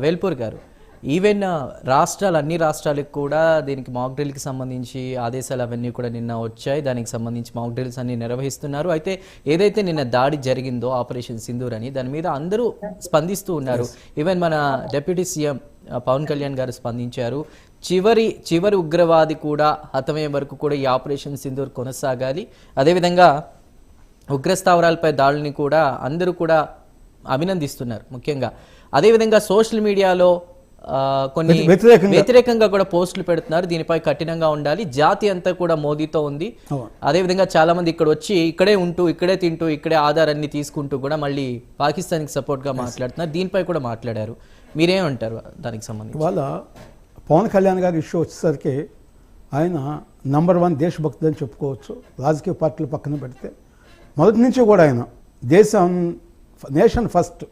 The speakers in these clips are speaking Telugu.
వేల్పూర్ గారు, ఈవెన్ అన్ని రాష్ట్రాలకు కూడా దీనికి మాక్ డ్రిల్కి సంబంధించి ఆదేశాలు అవన్నీ కూడా నిన్న వచ్చాయి. దానికి సంబంధించి మాక్ డ్రిల్స్ అన్ని నిర్వహిస్తున్నారు. అయితే ఏదైతే నిన్న దాడి జరిగిందో ఆపరేషన్ సింధూర్ అని, దాని మీద అందరూ స్పందిస్తూ ఉన్నారు. ఈవెన్ మన డిప్యూటీ సీఎం పవన్ కళ్యాణ్ గారు స్పందించారు. చివరి ఉగ్రవాది కూడా హతమయ్యే వరకు కూడా ఈ ఆపరేషన్ సింధూర్ కొనసాగాలి. అదేవిధంగా ఉగ్రస్థావరాలపై దాడుల్ని కూడా అందరూ కూడా అభినందిస్తున్నారు. ముఖ్యంగా అదేవిధంగా సోషల్ మీడియాలో కొన్ని వ్యతిరేకంగా కూడా పోస్టులు పెడుతున్నారు. దీనిపై కఠినంగా ఉండాలి, జాతి అంతా కూడా మోదీతో ఉంది. అదేవిధంగా చాలా మంది ఇక్కడ వచ్చి ఇక్కడే ఉంటూ ఇక్కడే తింటూ ఇక్కడే ఆధారాన్ని తీసుకుంటూ కూడా మళ్ళీ పాకిస్తాన్కి సపోర్ట్గా మాట్లాడుతున్నారు. దీనిపై కూడా మాట్లాడారు. మీరేమంటారు దానికి సంబంధించి? వాళ్ళ పవన్ కళ్యాణ్ గారి ఇష్యూ వచ్చేసరికి ఆయన నంబర్ 1 దేశభక్తి అని చెప్పుకోవచ్చు. రాజకీయ పార్టీలు పక్కన పెడితే మొదటి నుంచి కూడా ఆయన నేషన్ ఫస్ట్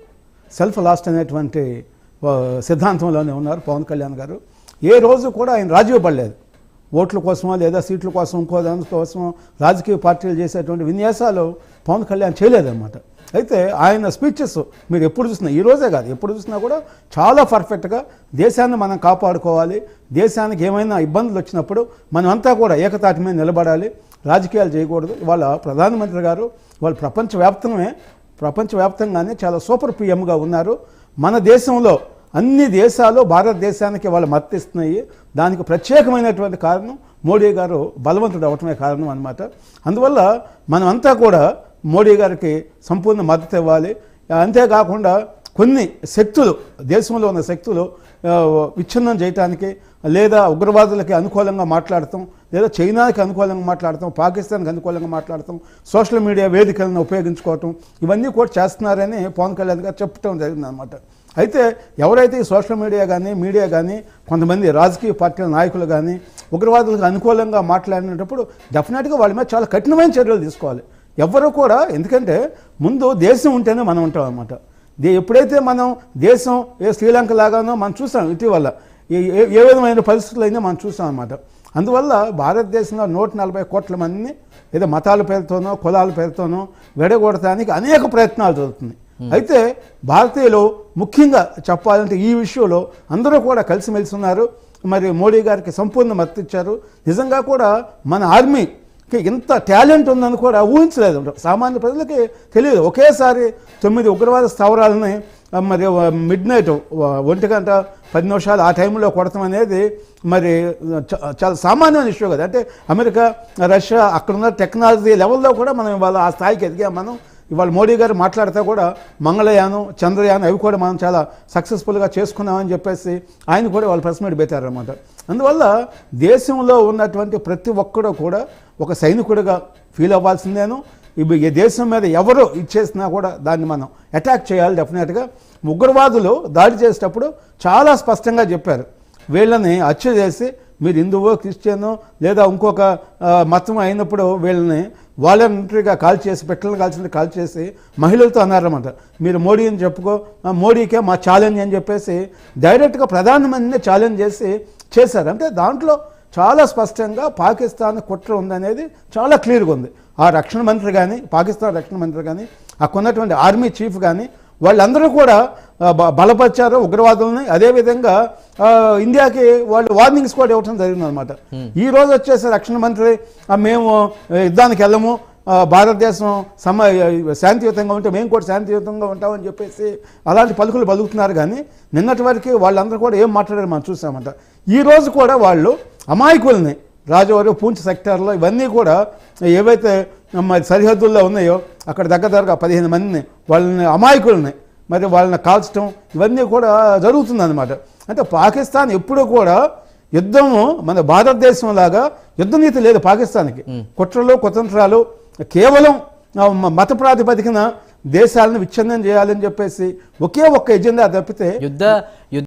సెల్ఫ్ లాస్ట్ అనేటువంటి సిద్ధాంతంలోనే ఉన్నారు పవన్ కళ్యాణ్ గారు. ఏ రోజు కూడా ఆయన రాజీవ్ పడలేదు. ఓట్ల కోసమో లేదా సీట్ల కోసం ఇంకో దాని కోసమో రాజకీయ పార్టీలు చేసేటువంటి విన్యాసాలు పవన్ కళ్యాణ్ చేయలేదన్నమాట. అయితే ఆయన స్పీచెస్ మీరు ఎప్పుడు చూసినా, ఈ రోజే కాదు ఎప్పుడు చూసినా కూడా చాలా పర్ఫెక్ట్గా దేశాన్ని మనం కాపాడుకోవాలి, దేశానికి ఏమైనా ఇబ్బందులు వచ్చినప్పుడు మనం అంతా కూడా ఏకతాటి మీద నిలబడాలి, రాజకీయాలు చేయకూడదు. ఇవాళ ప్రధానమంత్రి గారు వాళ్ళు ప్రపంచవ్యాప్తంగానే చాలా సూపర్ పిఎంగా ఉన్నారు. మన దేశంలో అన్ని దేశాలు భారతదేశానికి వాళ్ళు మద్దతిస్తున్నాయి. దానికి ప్రత్యేకమైనటువంటి కారణం మోడీ గారు బలవంతుడు అవటమే కారణం అన్నమాట. అందువల్ల మనమంతా కూడా మోడీ గారికి సంపూర్ణ మద్దతు ఇవ్వాలి. అంతేకాకుండా కొన్ని శక్తులు, దేశంలో ఉన్న శక్తులు విచ్ఛిన్నం చేయడానికి లేదా ఉగ్రవాదులకి అనుకూలంగా మాట్లాడటం, లేదా చైనాకి అనుకూలంగా మాట్లాడటం, పాకిస్తాన్కి అనుకూలంగా మాట్లాడటం, సోషల్ మీడియా వేదికలను ఉపయోగించుకోవటం, ఇవన్నీ కూడా చేస్తున్నారని పవన్ కళ్యాణ్ గారు చెప్పడం జరిగిందనమాట. అయితే ఎవరైతే ఈ సోషల్ మీడియా కానీ కొంతమంది రాజకీయ పార్టీల నాయకులు కానీ ఉగ్రవాదులకు అనుకూలంగా మాట్లాడినప్పుడు డెఫినెట్గా వాళ్ళ మీద చాలా కఠినమైన చర్యలు తీసుకోవాలి. ఎవరు కూడా, ఎందుకంటే ముందు దేశం ఉంటేనే మనం ఉంటాం అన్నమాట. ఎప్పుడైతే మనం దేశం శ్రీలంక లాగానో మనం చూసాం, ఇటీవల ఏ విధమైన పరిస్థితులు అయినా మనం చూసాం అన్నమాట. అందువల్ల భారతదేశంలో 140 కోట్ల మందిని ఏదో మతాల పేరుతోనో కులాల పేరుతోనో విడగొడటానికి అనేక ప్రయత్నాలు జరుగుతున్నాయి. అయితే భారతీయులు ముఖ్యంగా చెప్పాలంటే ఈ విషయంలో అందరూ కూడా కలిసిమెలిసి ఉన్నారు. మరి మోడీ గారికి సంపూర్ణ మద్దతు ఇచ్చారు. నిజంగా కూడా మన ఆర్మీకి ఇంత టాలెంట్ ఉందని కూడా ఊహించలేదు. సామాన్య ప్రజలకి తెలియదు. ఒకేసారి 9 ఉగ్రవాద స్థావరాలని మరి మిడ్-నైట్ 1:10 ఆ టైంలో కొడతాం అనేది మరి చాలా సామాన్యమైన ఇష్యూ కదా. అంటే అమెరికా, రష్యా అక్కడున్న టెక్నాలజీ లెవెల్లో కూడా మనం ఇవాళ ఆ స్థాయికి ఎదిగాం. మనం ఇవాళ మోడీ గారు మాట్లాడితే కూడా మంగళయానం, చంద్రయానం అవి కూడా మనం చాలా సక్సెస్ఫుల్గా చేసుకున్నామని చెప్పేసి ఆయన కూడా వాళ్ళు ప్రెస్ మీట్ పెట్టారన్నమాట. అందువల్ల దేశంలో ఉన్నటువంటి ప్రతి ఒక్కడూ కూడా ఒక సైనికుడిగా ఫీల్ అవ్వాల్సిందేను. ఈ దేశం మీద ఎవరు ఇచ్చేసినా కూడా దాన్ని మనం అటాక్ చేయాలి డెఫినెట్గా. ఉగ్రవాదులు దాడి చేసేటప్పుడు చాలా స్పష్టంగా చెప్పారు, వీళ్ళని హత్య చేసి మీరు హిందువో క్రిస్టియనో లేదా ఇంకొక మతం అయినప్పుడు వీళ్ళని వాలంటరీగా కాల్ చేసి పెట్టలను కాల్ చేసి మహిళలతో అన్నారన్నమాట, మీరు మోడీని చెప్పుకో, మోడీకే మా ఛాలెంజ్ అని చెప్పేసి డైరెక్ట్గా ప్రధానమంత్రిని ఛాలెంజ్ చేశారు. అంటే దాంట్లో చాలా స్పష్టంగా పాకిస్తాన్ కుట్ర ఉందనేది చాలా క్లియర్గా ఉంది. ఆ రక్షణ మంత్రి కానీ, పాకిస్తాన్ రక్షణ మంత్రి కానీ, అక్కడ ఉన్నటువంటి ఆర్మీ చీఫ్ కానీ వాళ్ళందరూ కూడా బలపరిచారు ఉగ్రవాదులని. అదేవిధంగా ఇండియాకి వాళ్ళు వార్నింగ్స్ కూడా ఇవ్వడం జరిగిందనమాట. ఈ రోజు వచ్చేసి రక్షణ మంత్రి మేము యుద్ధానికి వెళ్ళము, భారతదేశం శాంతియుతంగా ఉంటే మేము కూడా శాంతియుతంగా ఉంటామని చెప్పేసి అలాంటి పలుకులు పలుకుతున్నారు. కానీ నిన్నటి వరకు వాళ్ళందరూ కూడా ఏం మాట్లాడారు మనం చూసామంట. ఈ రోజు కూడా వాళ్ళు అమాయకుల్ని రాజవరం, పూంచ్ సెక్టార్లో ఇవన్నీ కూడా ఏవైతే మరి సరిహద్దుల్లో ఉన్నాయో అక్కడ దగ్గరగా 15 మందిని వాళ్ళని అమాయకుల్ని మరి వాళ్ళని కాల్చడం ఇవన్నీ కూడా జరుగుతుందన్నమాట. అంటే పాకిస్తాన్ ఎప్పుడూ కూడా యుద్ధము మన భారతదేశం లాగా యుద్ధ నీతి లేదు పాకిస్తాన్కి. కుట్రలు కుతంత్రాలు కేవలం మత ప్రాతిపదికన దేశాలను విచ్ఛిన్నం చేయాలని చెప్పేసి ఒకే ఒక్క ఎజెండా తప్పితే